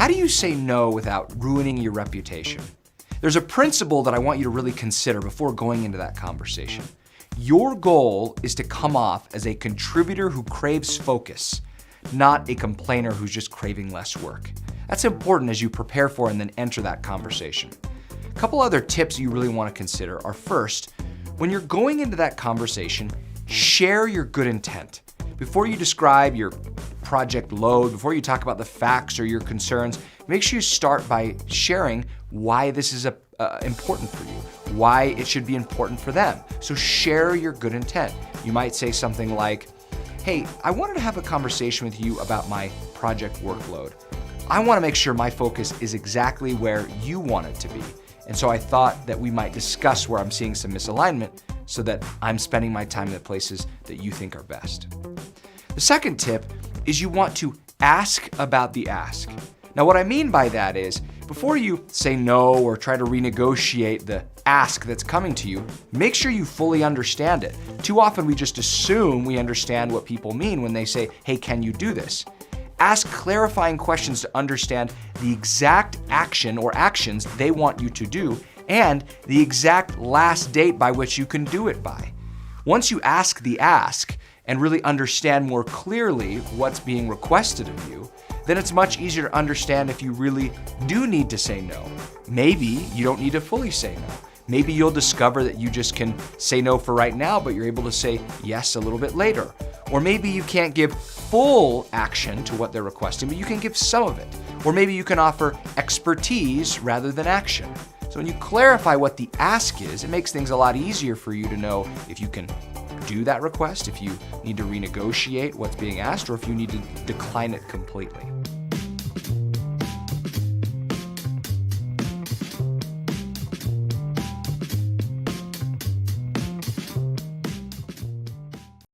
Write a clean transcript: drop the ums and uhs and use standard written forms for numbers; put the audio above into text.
How do you say no without ruining your reputation? There's a principle that I want you to really consider before going into that conversation. Your goal is to come off as a contributor who craves focus, not a complainer who's just craving less work. That's important as you prepare for and then enter that conversation. A couple other tips you really want to consider are, first, when you're going into that conversation, share your good intent. Before you describe your project load, before you talk about the facts or your concerns, make sure you start by sharing why this is important for you, why it should be important for them. So share your good intent. You might say something like, hey, I wanted to have a conversation with you about my project workload. I want to make sure my focus is exactly where you want it to be. And so I thought that we might discuss where I'm seeing some misalignment so that I'm spending my time in the places that you think are best. The second tip is you want to ask about the ask. Now, what I mean by that is, before you say no or try to renegotiate the ask that's coming to you, make sure you fully understand it. Too often we just assume we understand what people mean when they say, hey, can you do this? Ask clarifying questions to understand the exact action or actions they want you to do and the exact last date by which you can do it by. Once you ask the ask and really understand more clearly what's being requested of you, then it's much easier to understand if you really do need to say no. Maybe you don't need to fully say no. Maybe you'll discover that you just can say no for right now, but you're able to say yes a little bit later. Or maybe you can't give full action to what they're requesting, but you can give some of it. Or maybe you can offer expertise rather than action. So when you clarify what the ask is, it makes things a lot easier for you to know if you can do that request, if you need to renegotiate what's being asked, or if you need to decline it completely.